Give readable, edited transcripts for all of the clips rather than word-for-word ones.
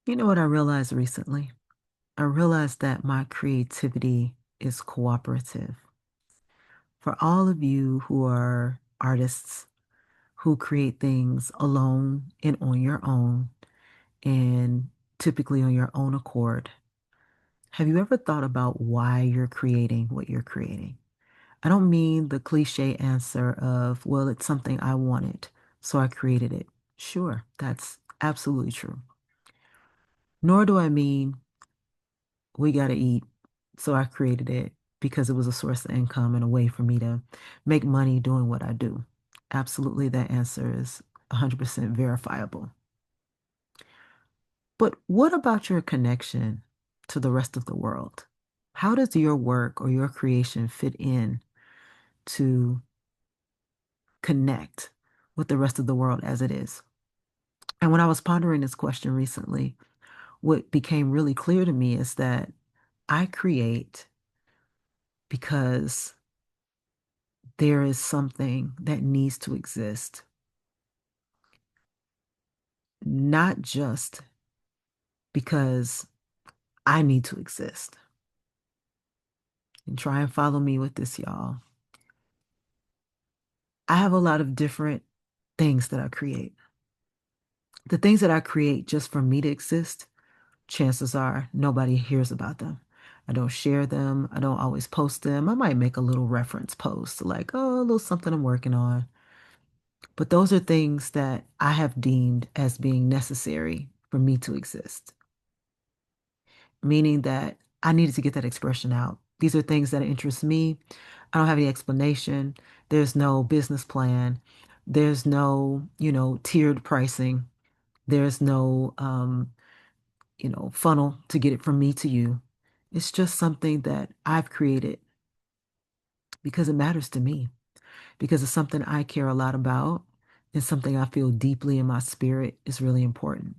You know what I realized recently? I realized that my creativity is cooperative. For all of you who are artists who create things alone and on your own, and typically on your own accord, have you ever thought about why you're creating what you're creating? I don't mean the cliche answer of, well, it's something I wanted, so I created it. Sure, that's absolutely true. Nor do I mean we got to eat. So I created it because it was a source of income and a way for me to make money doing what I do. Absolutely, that answer is 100% verifiable. But what about your connection to the rest of the world? How does your work or your creation fit in to connect with the rest of the world as it is? And when I was pondering this question recently, what became really clear to me is that I create because there is something that needs to exist, not just because I need to exist. And try and follow me with this, y'all. I have a lot of different things that I create. The things that I create just for me to exist, chances are nobody hears about them. I don't share them. I don't always post them. I might make a little reference post like, oh, a little something I'm working on. But those are things that I have deemed as being necessary for me to exist, meaning that I needed to get that expression out. These are things that interest me. I don't have any explanation. There's no business plan. There's no, tiered pricing. There's no, funnel to get it from me to you. It's just something that I've created because it matters to me, because it's something I care a lot about and something I feel deeply in my spirit is really important.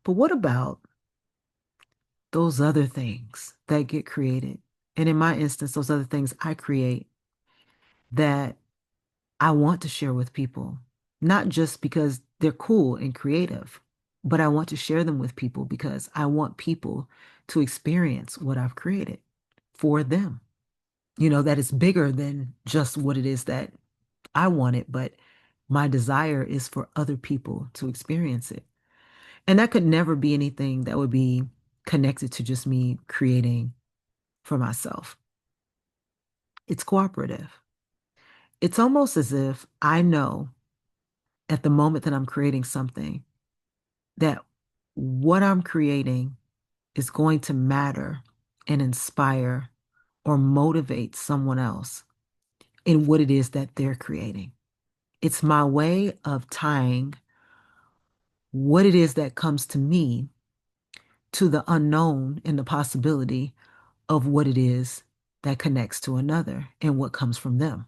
But what about those other things that get created? And in my instance, those other things I create that I want to share with people, not just because they're cool and creative, but I want to share them with people because I want people to experience what I've created for them. That is bigger than just what it is that I wanted, but my desire is for other people to experience it. And that could never be anything that would be connected to just me creating for myself. It's cooperative. It's almost as if I know at the moment that I'm creating something that what I'm creating is going to matter and inspire or motivate someone else in what it is that they're creating. It's my way of tying what it is that comes to me to the unknown and the possibility of what it is that connects to another and what comes from them.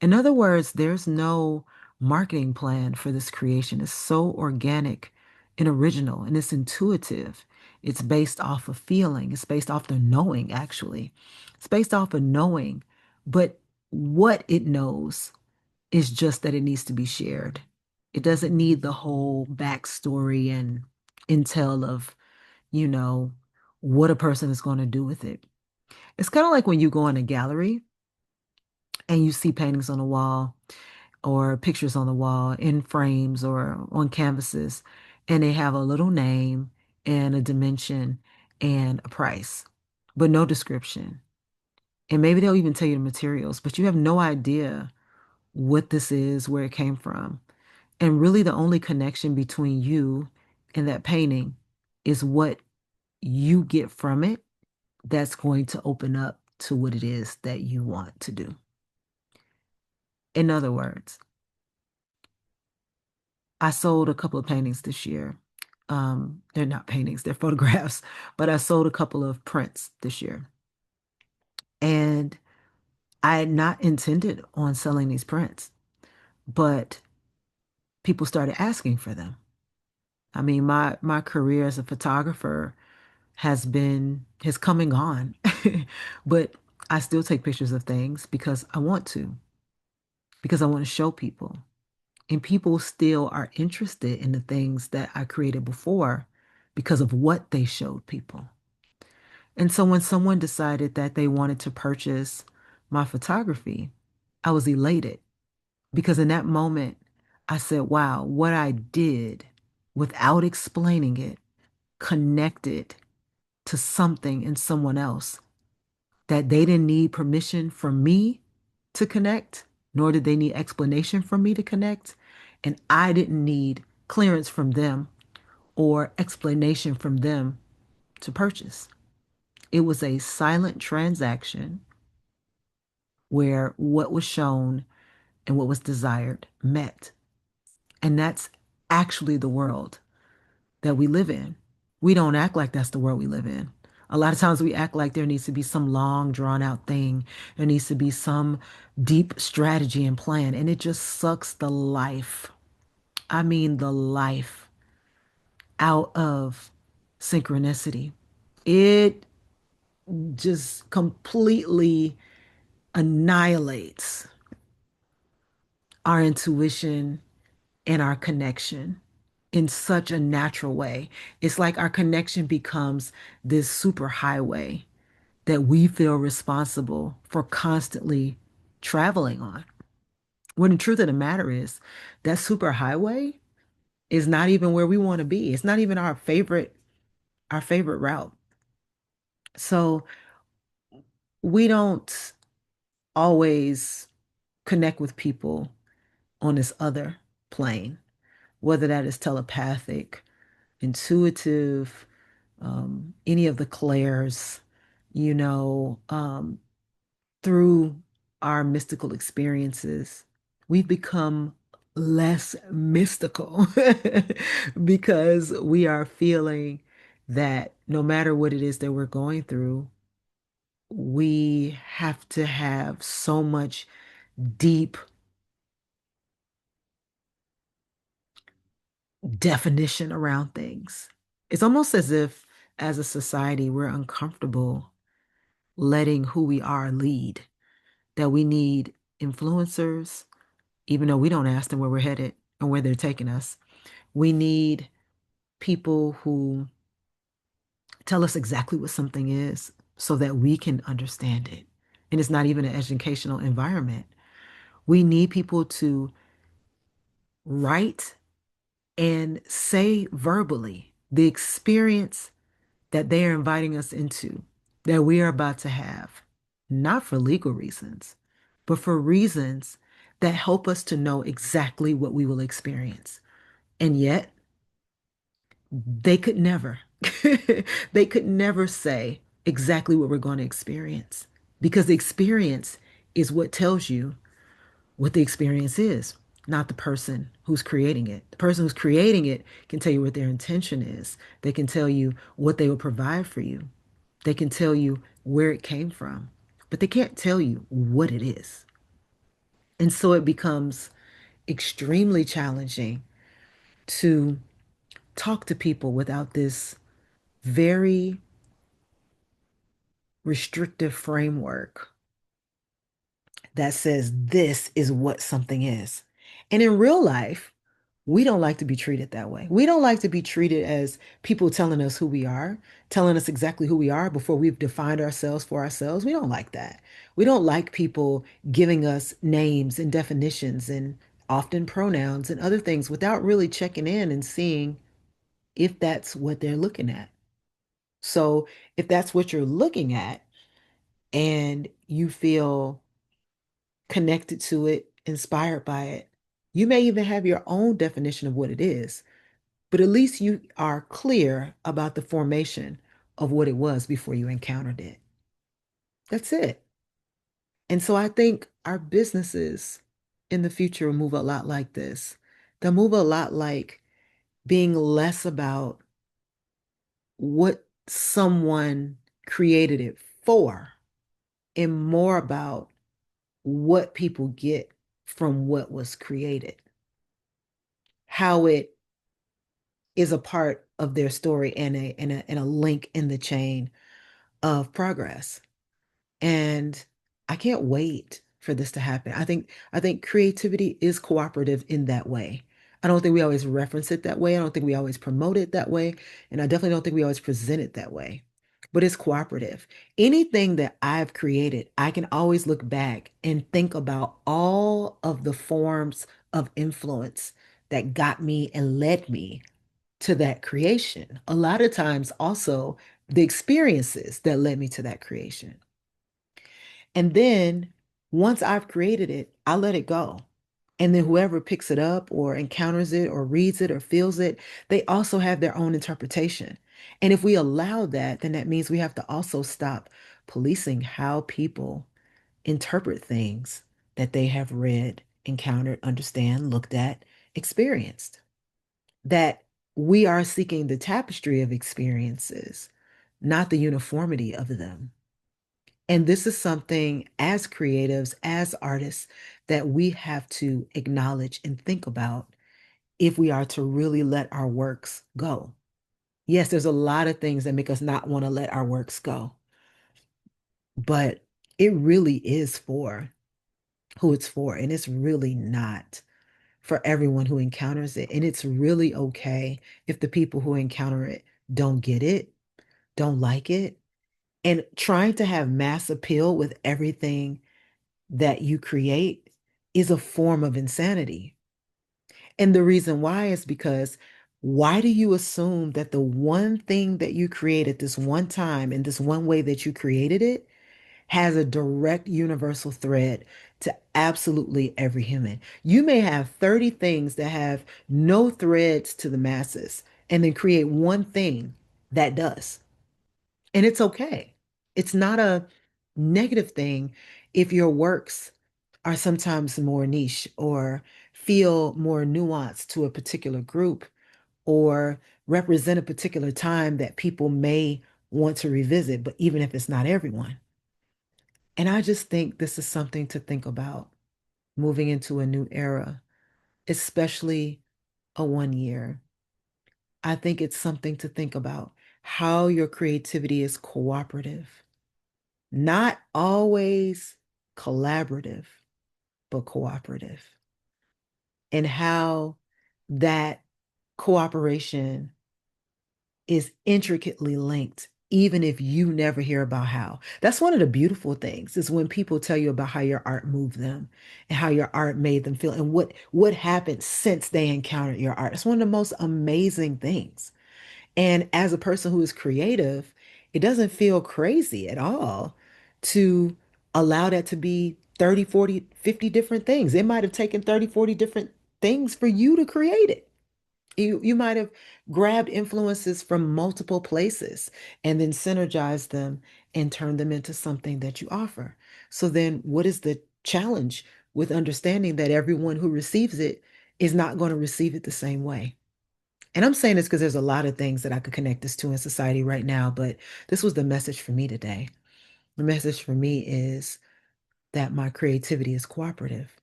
In other words, there's no marketing plan for this creation. It's so organic and original and it's intuitive. It's based off of feeling. It's based off the knowing, actually. It's based off of knowing, but what it knows is just that it needs to be shared. It doesn't need the whole backstory and intel of, you know, what a person is going to do with it. It's kind of like when you go in a gallery and you see paintings on the wall or pictures on the wall in frames or on canvases, and they have a little name and a dimension and a price, but no description. And maybe they'll even tell you the materials, but you have no idea what this is, where it came from. And really, the only connection between you and that painting is what you get from it that's going to open up to what it is that you want to do. In other words, I sold a couple of paintings this year. They're not paintings, they're photographs, but I sold a couple of prints this year. And I had not intended on selling these prints, but people started asking for them. I mean, my career as a photographer has come and gone, but I still take pictures of things because I want to show people. And people still are interested in the things that I created before because of what they showed people. And so when someone decided that they wanted to purchase my photography, I was elated because in that moment, I said, wow, what I did without explaining it connected to something in someone else that they didn't need permission from me to connect, nor did they need explanation from me to connect. And I didn't need clearance from them or explanation from them to purchase. It was a silent transaction where what was shown and what was desired met. And that's actually the world that we live in. We don't act like that's the world we live in. A lot of times we act like there needs to be some long, drawn out thing. There needs to be some deep strategy and plan. And it just sucks the life, I mean, the life out of synchronicity. It just completely annihilates our intuition and our connection in such a natural way. It's like our connection becomes this super highway that we feel responsible for constantly traveling on. When the truth of the matter is, that super highway is not even where we want to be. It's not even our favorite route. So we don't always connect with people on this other plane, whether that is telepathic, intuitive, any of the clairs, you know, through our mystical experiences, we've become less mystical because we are feeling that no matter what it is that we're going through, we have to have so much deep definition around things. It's almost as if, as a society, we're uncomfortable letting who we are lead, that we need influencers, even though we don't ask them where we're headed and where they're taking us. We need people who tell us exactly what something is so that we can understand it. And it's not even an educational environment. We need people to write and say verbally the experience that they are inviting us into, that we are about to have, not for legal reasons, but for reasons that help us to know exactly what we will experience. And yet, they could never, they could never say exactly what we're going to experience because the experience is what tells you what the experience is, not the person who's creating it. The person who's creating it can tell you what their intention is. They can tell you what they will provide for you. They can tell you where it came from, but they can't tell you what it is. And so it becomes extremely challenging to talk to people without this very restrictive framework that says this is what something is. And in real life, we don't like to be treated that way. We don't like to be treated as people telling us who we are, telling us exactly who we are before we've defined ourselves for ourselves. We don't like that. We don't like people giving us names and definitions and often pronouns and other things without really checking in and seeing if that's what they're looking at. So if that's what you're looking at and you feel connected to it, inspired by it. You may even have your own definition of what it is, but at least you are clear about the formation of what it was before you encountered it. That's it. And so I think our businesses in the future will move a lot like this. They'll move a lot like being less about what someone created it for and more about what people get from what was created, how it is a part of their story and a link in the chain of progress. And I can't wait for this to happen. I think creativity is cooperative in that way. I don't think we always reference it that way. I don't think we always promote it that way. And I definitely don't think we always present it that way. But it's cooperative. Anything that I've created, I can always look back and think about all of the forms of influence that got me and led me to that creation. A lot of times, also, the experiences that led me to that creation. And then once I've created it, I let it go. And then whoever picks it up or encounters it or reads it or feels it, they also have their own interpretation. And if we allow that, then that means we have to also stop policing how people interpret things that they have read, encountered, understand, looked at, experienced. That we are seeking the tapestry of experiences, not the uniformity of them. And this is something as creatives, as artists, that we have to acknowledge and think about if we are to really let our works go. Yes, there's a lot of things that make us not want to let our works go, but it really is for who it's for. And it's really not for everyone who encounters it. And it's really okay if the people who encounter it don't get it, don't like it. And trying to have mass appeal with everything that you create is a form of insanity. And the reason why is because why do you assume that the one thing that you created this one time in this one way that you created it has a direct universal thread to absolutely every human? You may have 30 things that have no threads to the masses and then create one thing that does. And it's okay. It's not a negative thing if your works are sometimes more niche or feel more nuanced to a particular group or represent a particular time that people may want to revisit, but even if it's not everyone. And I just think this is something to think about moving into a new era, especially a 1 year. I think it's something to think about how your creativity is cooperative, not always collaborative, but cooperative, and how that cooperation is intricately linked, even if you never hear about how. That's one of the beautiful things is when people tell you about how your art moved them and how your art made them feel and what happened since they encountered your art. It's one of the most amazing things. And as a person who is creative, it doesn't feel crazy at all to allow that to be 30, 40, 50 different things. It might have taken 30, 40 different things for you to create it. You might have grabbed influences from multiple places and then synergized them and turned them into something that you offer. So then what is the challenge with understanding that everyone who receives it is not going to receive it the same way? And I'm saying this because there's a lot of things that I could connect this to in society right now, but this was the message for me today. The message for me is that my creativity is cooperative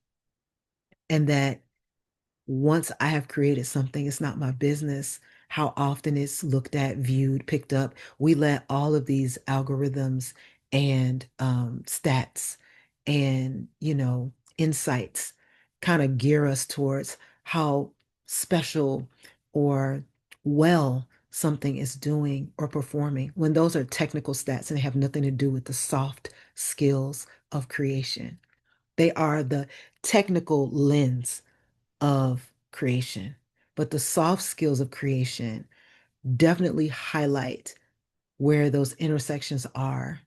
and that once I have created something, it's not my business how often it's looked at, viewed, picked up. We let all of these algorithms and stats and, insights kind of gear us towards how special or well something is doing or performing when those are technical stats and they have nothing to do with the soft skills of creation. They are the technical lens of creation. But the soft skills of creation definitely highlight where those intersections are,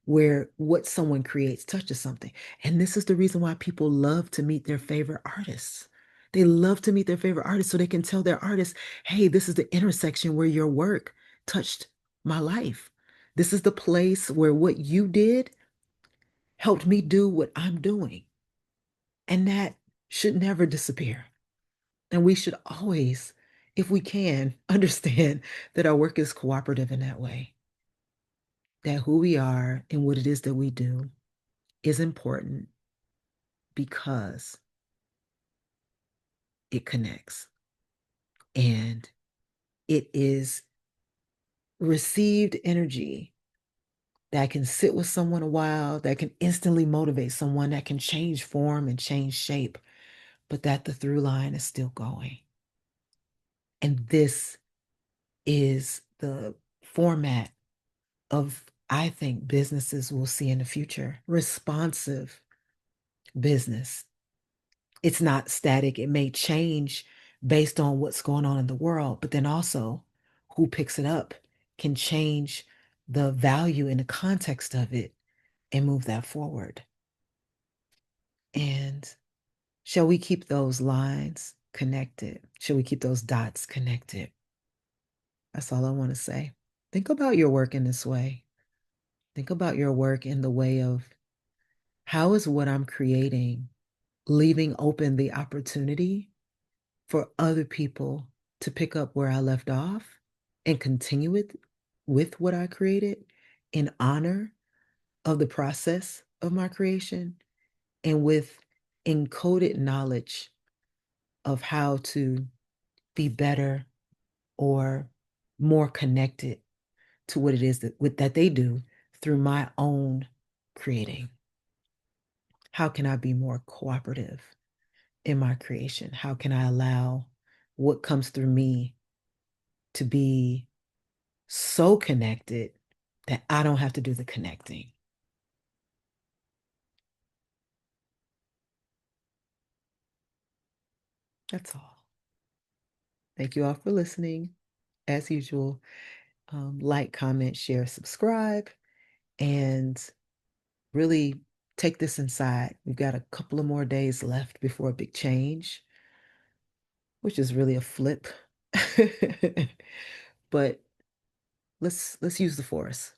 where what someone creates touches something. And this is the reason why people love to meet their favorite artists. They love to meet their favorite artists so they can tell their artists, hey, this is the intersection where your work touched my life. This is the place where what you did helped me do what I'm doing. And that should never disappear. And we should always, if we can, understand that our work is cooperative in that way, that who we are and what it is that we do is important because it connects and it is received energy that can sit with someone a while, that can instantly motivate someone, that can change form and change shape, but that the through line is still going. And this is the format of, I think, businesses we'll see in the future. Responsive business. It's not static. It may change based on what's going on in the world, but then also who picks it up can change the value and the context of it and move that forward. And shall we keep those lines connected? Shall we keep those dots connected? That's all I want to say. Think about your work in this way. Think about your work in the way of how is what I'm creating leaving open the opportunity for other people to pick up where I left off and continue it with what I created in honor of the process of my creation and with encoded knowledge of how to be better or more connected to what it is that they do through my own creating. How can I be more cooperative in my creation? How can I allow what comes through me to be so connected that I don't have to do the connecting? That's all. Thank you all for listening. As usual, like, comment, share, subscribe, and really take this inside. We've got a couple of more days left before a big change, which is really a flip. But let's use the force.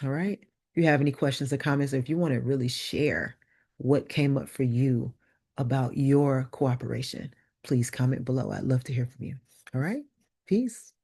All right. If you have any questions or comments, or if you want to really share what came up for you about your cooperation, please comment below. I'd love to hear from you. All right. Peace.